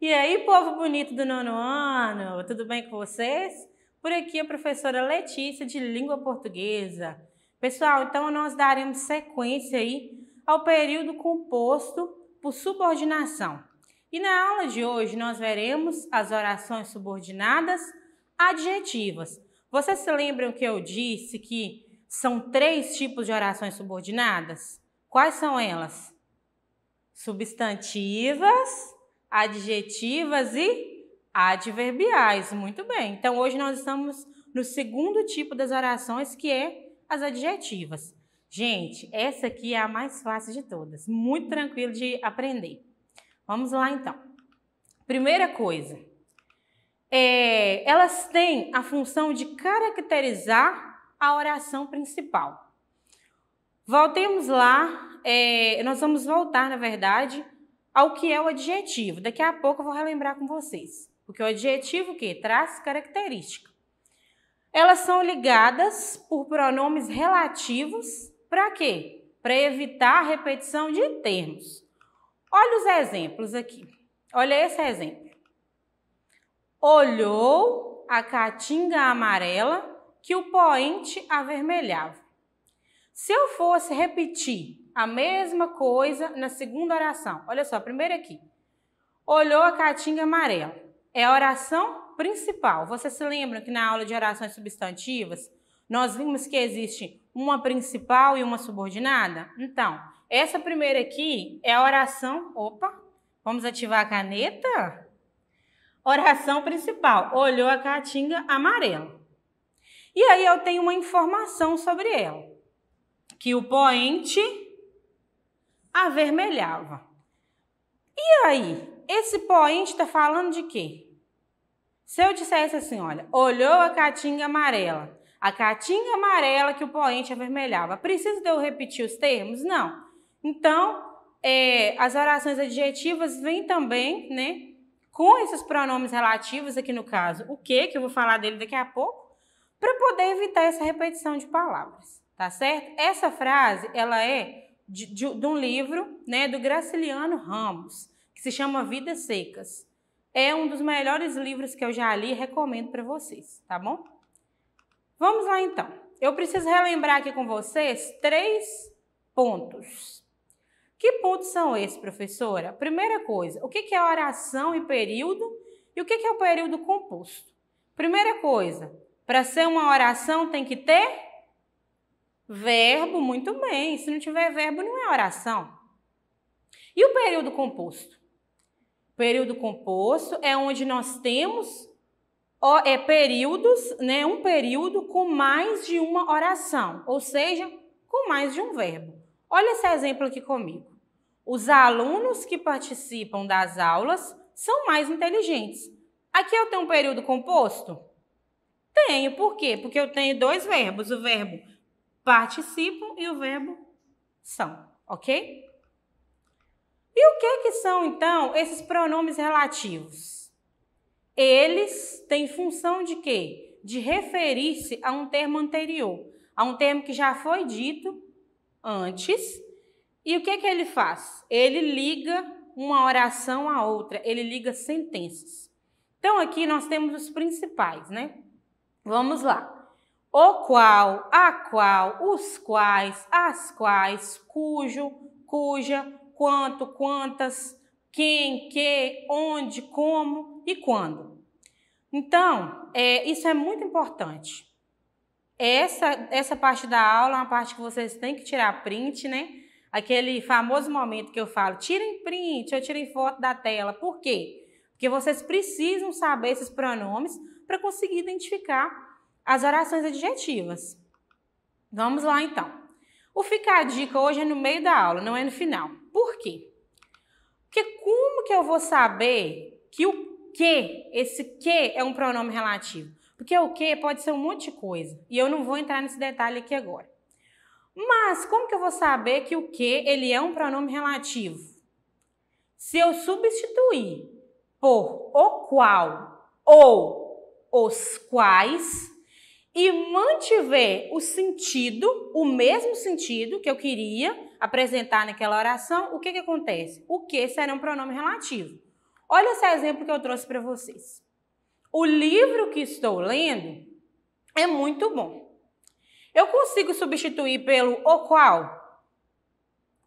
E aí, povo bonito do nono ano, tudo bem com vocês? Por aqui a professora Letícia, de Língua Portuguesa. Pessoal, então nós daremos sequência aí ao período composto por subordinação. E na aula de hoje nós veremos as orações subordinadas adjetivas. Vocês se lembram que eu disse que são 3 tipos de orações subordinadas? Quais são elas? Substantivas, adjetivas e adverbiais. Muito bem. Então, hoje nós estamos no segundo tipo das orações, que é as adjetivas. Gente, essa aqui é a mais fácil de todas. Muito tranquilo de aprender. Vamos lá, então. Primeira coisa. Elas têm a função de caracterizar a oração principal. Voltemos lá. Nós vamos voltar, na verdade, ao que é o adjetivo. Daqui a pouco eu vou relembrar com vocês. Porque o adjetivo o quê? Traz característica. Elas são ligadas por pronomes relativos para quê? Para evitar a repetição de termos. Olha os exemplos aqui. Olha esse exemplo. Olhou a caatinga amarela que o poente avermelhava. Se eu fosse repetir a mesma coisa na segunda oração, olha só, primeiro aqui. Olhou a caatinga amarela. É a oração principal. Vocês se lembram que na aula de orações substantivas, nós vimos que existe uma principal e uma subordinada? Então, essa primeira aqui é a oração... Opa, vamos ativar a caneta? Oração principal. Olhou a caatinga amarela. E aí eu tenho uma informação sobre ela. Que o poente avermelhava. E aí, esse poente está falando de quê? Se eu dissesse assim, olha, olhou a caatinga amarela. A caatinga amarela que o poente avermelhava. Precisa de eu repetir os termos? Não. Então, as orações adjetivas vêm também, né, com esses pronomes relativos, aqui no caso, o que eu vou falar dele daqui a pouco, para poder evitar essa repetição de palavras. Tá certo? Essa frase, ela é de um livro, né, do Graciliano Ramos, que se chama Vidas Secas. É um dos melhores livros que eu já li e recomendo para vocês, tá bom? Vamos lá, então. Eu preciso relembrar aqui com vocês 3 pontos. Que pontos são esses, professora? Primeira coisa, o que é oração e período e o que é o período composto? Primeira coisa, para ser uma oração tem que ter verbo, muito bem. Se não tiver verbo, não é oração. E o período composto? O período composto é onde nós temos períodos, né, um período com mais de uma oração, ou seja, com mais de um verbo. Olha esse exemplo aqui comigo. Os alunos que participam das aulas são mais inteligentes. Aqui eu tenho um período composto? Tenho. Por quê? Porque eu tenho 2 verbos. O verbo participam e o verbo são, ok? E o que são, então, esses pronomes relativos? Eles têm função de quê? De referir-se a um termo anterior, a um termo que já foi dito antes. E o que ele faz? Ele liga uma oração à outra, ele liga sentenças. Então, aqui nós temos os principais, né? Vamos lá. O qual, a qual, os quais, as quais, cujo, cuja, quanto, quantas, quem, que, onde, como e quando. Então, isso é muito importante. Essa parte da aula é uma parte que vocês têm que tirar print, né? Aquele famoso momento que eu falo, tirem print ou tirem foto da tela. Por quê? Porque vocês precisam saber esses pronomes para conseguir identificar as orações adjetivas. Vamos lá, então. O Fica a Dica hoje é no meio da aula, não é no final. Por quê? Porque como que eu vou saber que esse que é um pronome relativo? Porque o que pode ser um monte de coisa. E eu não vou entrar nesse detalhe aqui agora. Mas como que eu vou saber que o que ele é um pronome relativo? Se eu substituir por o qual ou os quais e mantiver o sentido, o mesmo sentido que eu queria apresentar naquela oração, o que acontece? O que será um pronome relativo. Olha esse exemplo que eu trouxe para vocês. O livro que estou lendo é muito bom. Eu consigo substituir pelo o qual?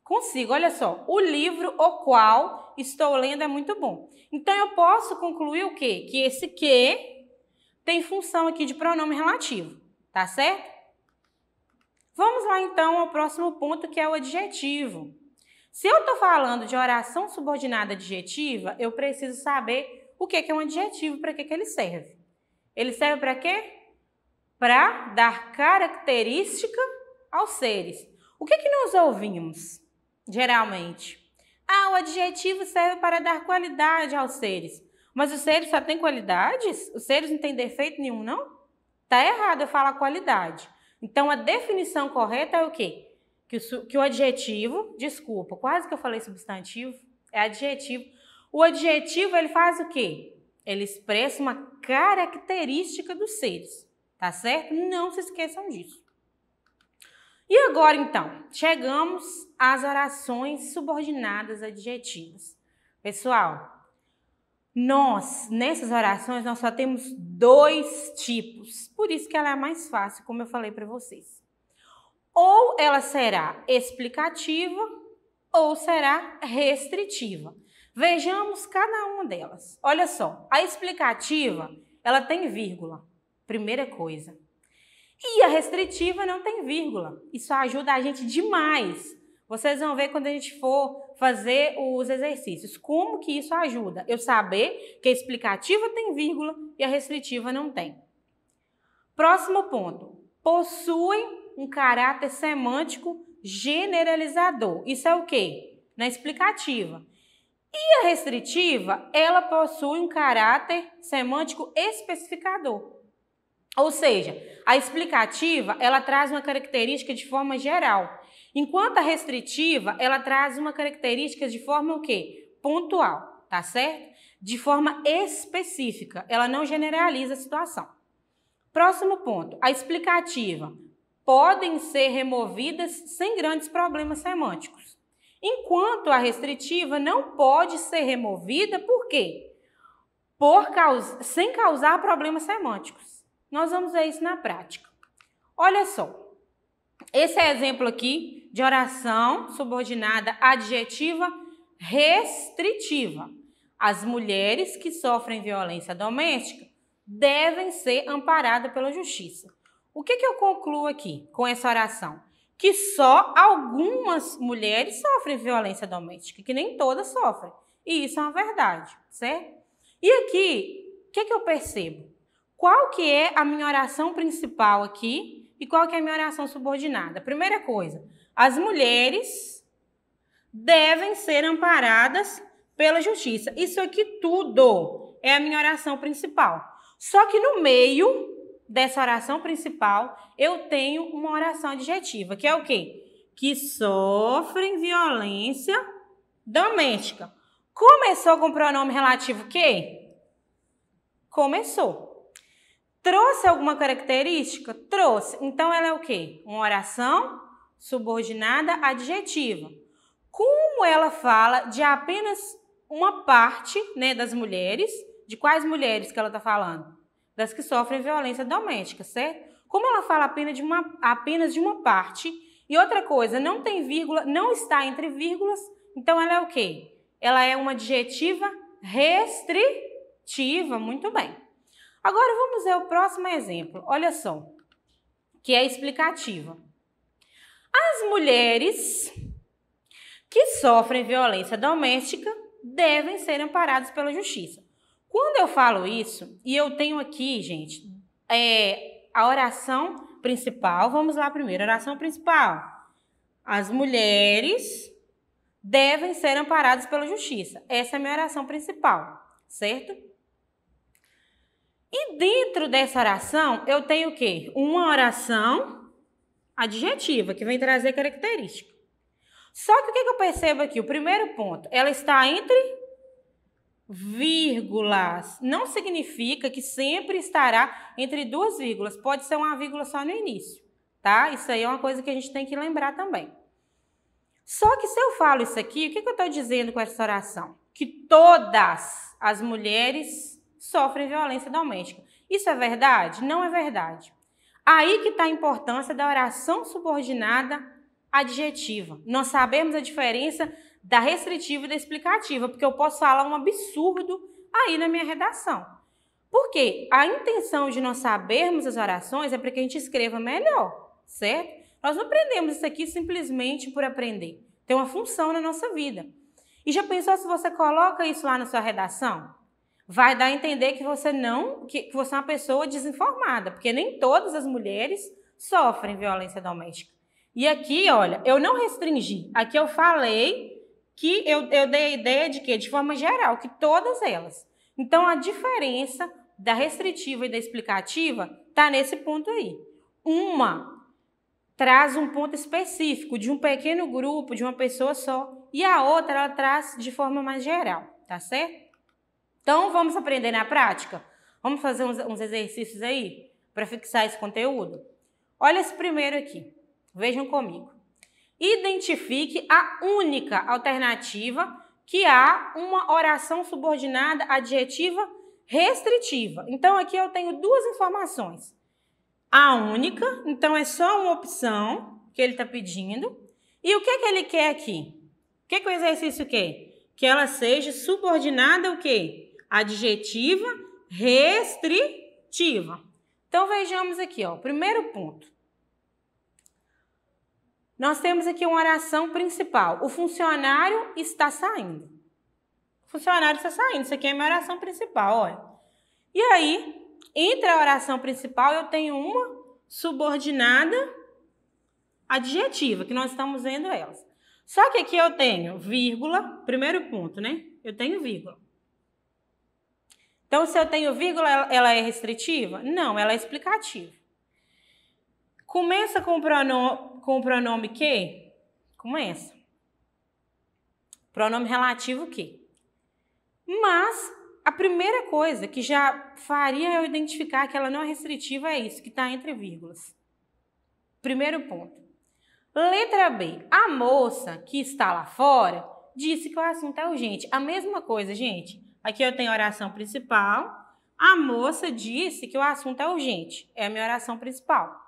Consigo, olha só. O livro o qual estou lendo é muito bom. Então, eu posso concluir o quê? Que esse que tem função aqui de pronome relativo, tá certo? Vamos lá, então, ao próximo ponto, que é o adjetivo. Se eu estou falando de oração subordinada adjetiva, eu preciso saber o que é um adjetivo, para que ele serve. Ele serve para quê? Para dar característica aos seres. O que nós ouvimos, geralmente? O adjetivo serve para dar qualidade aos seres. Mas os seres só têm qualidades? Os seres não têm defeito nenhum, não? Tá errado eu falar qualidade. Então, a definição correta é o quê? Que o adjetivo, desculpa, quase que eu falei substantivo, é adjetivo. O adjetivo, ele faz o quê? Ele expressa uma característica dos seres, tá certo? Não se esqueçam disso. E agora, então, chegamos às orações subordinadas adjetivas. Pessoal, nessas orações, nós só temos 2 tipos. Por isso que ela é mais fácil, como eu falei para vocês. Ou ela será explicativa ou será restritiva. Vejamos cada uma delas. Olha só, a explicativa, ela tem vírgula, primeira coisa. E a restritiva não tem vírgula. Isso ajuda a gente demais. Vocês vão ver quando a gente for fazer os exercícios. Como que isso ajuda? Eu saber que a explicativa tem vírgula e a restritiva não tem. Próximo ponto. Possuem um caráter semântico generalizador. Isso é o quê? Na explicativa. E a restritiva, ela possui um caráter semântico especificador. Ou seja, a explicativa, ela traz uma característica de forma geral. Enquanto a restritiva, ela traz uma característica de forma o quê? Pontual, tá certo? De forma específica. Ela não generaliza a situação. Próximo ponto. A explicativa podem ser removidas sem grandes problemas semânticos. Enquanto a restritiva não pode ser removida, por quê? Sem causar problemas semânticos. Nós vamos ver isso na prática. Olha só, esse é exemplo aqui de oração subordinada adjetiva restritiva. As mulheres que sofrem violência doméstica devem ser amparadas pela justiça. O que eu concluo aqui com essa oração? Que só algumas mulheres sofrem violência doméstica, que nem todas sofrem. E isso é uma verdade, certo? E aqui, o que eu percebo? Qual que é a minha oração principal aqui e qual que é a minha oração subordinada? Primeira coisa, as mulheres devem ser amparadas pela justiça. Isso aqui tudo é a minha oração principal. Só que no meio dessa oração principal, eu tenho uma oração adjetiva, que é o quê? Que sofrem violência doméstica. Começou com o pronome relativo que? Começou. Trouxe alguma característica? Trouxe. Então, ela é o quê? Uma oração subordinada adjetiva. Como ela fala de apenas uma parte, né, das mulheres, de quais mulheres que ela está falando? Das que sofrem violência doméstica, certo? Como ela fala apenas de uma parte, e outra coisa, não tem vírgula, não está entre vírgulas, então ela é o quê? Ela é uma adjetiva restritiva, muito bem. Agora vamos ver o próximo exemplo, olha só, que é explicativa. As mulheres que sofrem violência doméstica devem ser amparadas pela justiça. Quando eu falo isso, e eu tenho aqui, gente, a oração principal, vamos lá primeiro, oração principal. As mulheres devem ser amparadas pela justiça. Essa é a minha oração principal, certo? E dentro dessa oração, eu tenho o quê? Uma oração adjetiva, que vem trazer característica. Só que o que eu percebo aqui? O primeiro ponto, ela está entre vírgulas. Não significa que sempre estará entre 2 vírgulas. Pode ser uma vírgula só no início, tá? Isso aí é uma coisa que a gente tem que lembrar também. Só que se eu falo isso aqui, o que eu estou dizendo com essa oração? Que todas as mulheres sofrem violência doméstica. Isso é verdade? Não é verdade. Aí que está a importância da oração subordinada adjetiva. Nós sabemos a diferença da restritiva e da explicativa, porque eu posso falar um absurdo aí na minha redação. Porque a intenção de nós sabermos as orações é para que a gente escreva melhor, certo? Nós não aprendemos isso aqui simplesmente por aprender. Tem uma função na nossa vida. E já pensou se você coloca isso lá na sua redação? Vai dar a entender que você você é uma pessoa desinformada, porque nem todas as mulheres sofrem violência doméstica. E aqui, olha, eu não restringi. Aqui eu falei que eu dei a ideia de quê? De forma geral, que todas elas. Então, a diferença da restritiva e da explicativa está nesse ponto aí. Uma traz um ponto específico de um pequeno grupo, de uma pessoa só, e a outra ela traz de forma mais geral, tá certo? Então, vamos aprender na prática? Vamos fazer uns exercícios aí para fixar esse conteúdo? Olha esse primeiro aqui. Vejam comigo. Identifique a única alternativa que há uma oração subordinada adjetiva restritiva. Então, aqui eu tenho duas informações. A única, então é só uma opção que ele está pedindo. E o que ele quer aqui? O que o exercício quer? Que ela seja subordinada ao quê? Adjetiva restritiva. Então, vejamos aqui, ó, primeiro ponto. Nós temos aqui uma oração principal. O funcionário está saindo. O funcionário está saindo. Isso aqui é a minha oração principal, olha. E aí, entre a oração principal, eu tenho uma subordinada adjetiva, que nós estamos vendo elas. Só que aqui eu tenho vírgula, primeiro ponto, né? Eu tenho vírgula. Então, se eu tenho vírgula, ela é restritiva? Não, ela é explicativa. Começa com o pronome que? Começa. Pronome relativo que? Mas a primeira coisa que já faria eu identificar que ela não é restritiva é isso, que está entre vírgulas. Primeiro ponto. Letra B. A moça que está lá fora disse que o assunto é urgente. A mesma coisa, gente. Aqui eu tenho a oração principal. A moça disse que o assunto é urgente. É a minha oração principal.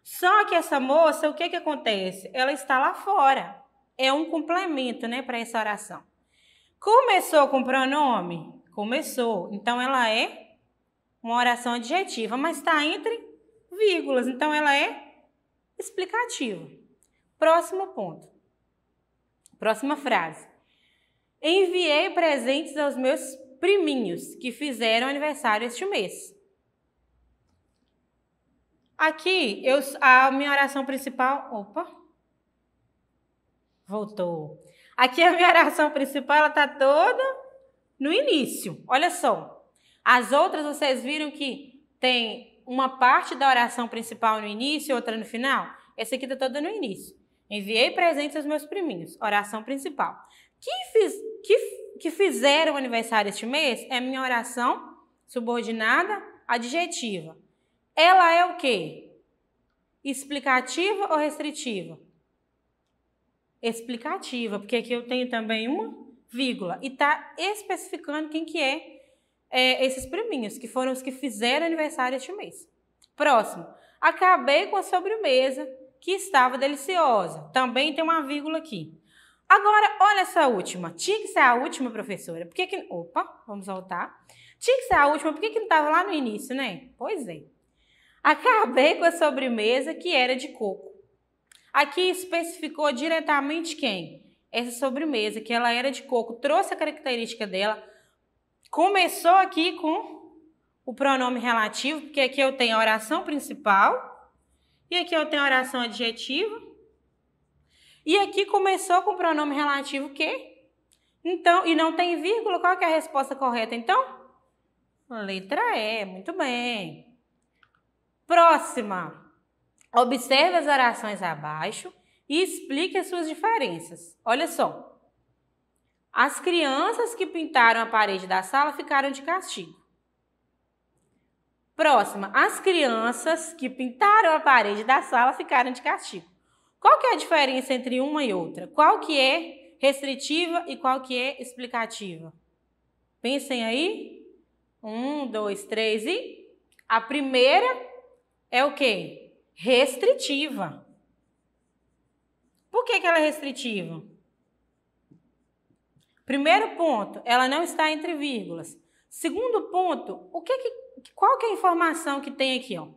Só que essa moça, o que acontece? Ela está lá fora. É um complemento, né, para essa oração. Começou com pronome? Começou. Então, ela é uma oração adjetiva, mas está entre vírgulas. Então, ela é explicativa. Próximo ponto. Próxima frase. Enviei presentes aos meus priminhos que fizeram aniversário este mês. Aqui, a minha oração principal... Opa! Voltou. Aqui a minha oração principal, ela está toda no início. Olha só. As outras, vocês viram que tem uma parte da oração principal no início e outra no final? Essa aqui está toda no início. Enviei presentes aos meus priminhos. Oração principal. Que fizeram aniversário este mês é minha oração subordinada adjetiva. Ela é o quê? Explicativa ou restritiva? Explicativa, porque aqui eu tenho também uma vírgula. E está especificando quem que esses priminhos, que foram os que fizeram aniversário este mês. Próximo. Acabei com a sobremesa, que estava deliciosa. Também tem uma vírgula aqui. Agora, olha essa última. Tinha que ser a última, professora. Por que que... Opa, vamos voltar. Tinha que ser a última, por que que não estava lá no início, né? Pois é. Acabei com a sobremesa, que era de coco. Aqui especificou diretamente quem? Essa sobremesa, que ela era de coco. Trouxe a característica dela. Começou aqui com o pronome relativo, porque aqui eu tenho a oração principal. E aqui eu tenho a oração adjetiva. E aqui começou com o pronome relativo que? Então, e não tem vírgula, qual que é a resposta correta, então? Letra E, muito bem. Próxima. Observe as orações abaixo e explique as suas diferenças. Olha só. As crianças que pintaram a parede da sala ficaram de castigo. Próxima. As crianças que pintaram a parede da sala ficaram de castigo. Qual que é a diferença entre uma e outra? Qual que é restritiva e qual que é explicativa? Pensem aí. 1, 2, 3 e... A primeira é o quê? Restritiva. Por que ela é restritiva? Primeiro ponto, ela não está entre vírgulas. Segundo ponto, qual que é a informação que tem aqui? Ó?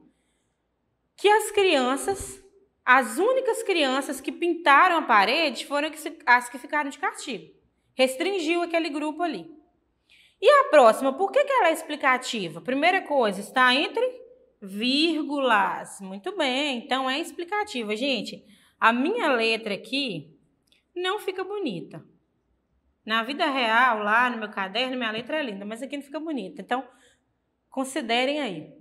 Que as crianças, as únicas crianças que pintaram a parede foram as que ficaram de castigo. Restringiu aquele grupo ali. E a próxima, por que ela é explicativa? Primeira coisa, está entre vírgulas. Muito bem, então é explicativa. Gente, a minha letra aqui não fica bonita. Na vida real, lá no meu caderno, minha letra é linda, mas aqui não fica bonita. Então, considerem aí.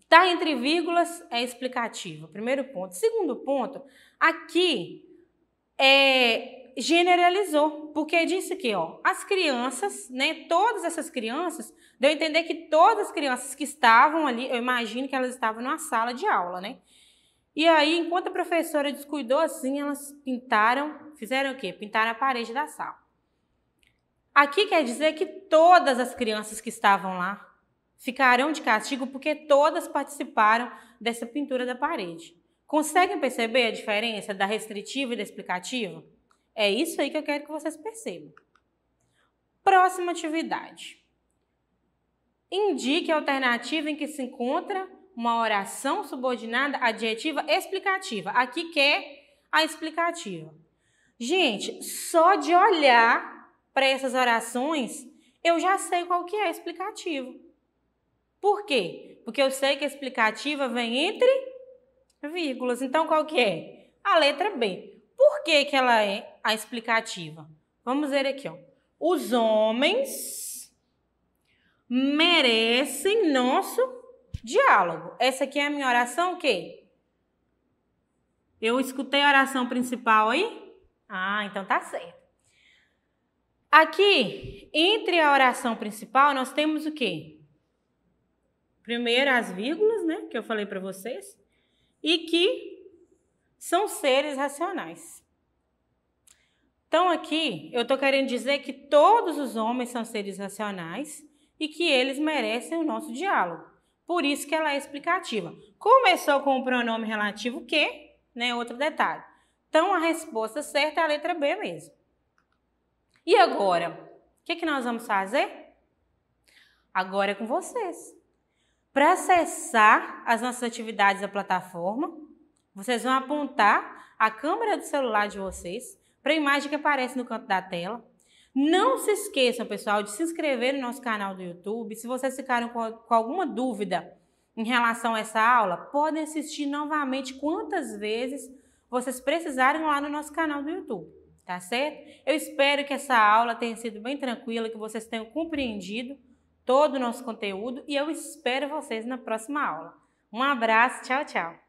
Tá entre vírgulas é explicativa. Primeiro ponto. Segundo ponto, aqui generalizou, porque disse que, ó, as crianças, né, todas essas crianças, deu a entender que todas as crianças que estavam ali, eu imagino que elas estavam numa sala de aula, né? E aí, enquanto a professora descuidou assim, elas fizeram o quê? Pintaram a parede da sala. Aqui quer dizer que todas as crianças que estavam lá ficarão de castigo porque todas participaram dessa pintura da parede. Conseguem perceber a diferença da restritiva e da explicativa? É isso aí que eu quero que vocês percebam. Próxima atividade. Indique a alternativa em que se encontra uma oração subordinada adjetiva explicativa. Aqui quer a explicativa. Gente, só de olhar para essas orações, eu já sei qual que é a explicativa. Por quê? Porque eu sei que a explicativa vem entre vírgulas. Então, qual que é? A letra B. Por que ela é a explicativa? Vamos ver aqui, ó. Os homens merecem nosso diálogo. Essa aqui é a minha oração, o quê? Eu escutei a oração principal aí? Ah, então tá certo. Aqui, entre a oração principal, nós temos o quê? Primeiro as vírgulas, né, que eu falei para vocês, e que são seres racionais. Então, aqui, eu estou querendo dizer que todos os homens são seres racionais e que eles merecem o nosso diálogo. Por isso que ela é explicativa. Começou com o pronome relativo que, né, outro detalhe. Então, a resposta certa é a letra B mesmo. E agora, o que nós vamos fazer? Agora é com vocês. Para acessar as nossas atividades da plataforma, vocês vão apontar a câmera do celular de vocês para a imagem que aparece no canto da tela. Não se esqueçam, pessoal, de se inscrever no nosso canal do YouTube. Se vocês ficaram com alguma dúvida em relação a essa aula, podem assistir novamente quantas vezes vocês precisarem lá no nosso canal do YouTube. Tá certo? Eu espero que essa aula tenha sido bem tranquila, que vocês tenham compreendido todo o nosso conteúdo e eu espero vocês na próxima aula. Um abraço, tchau, tchau!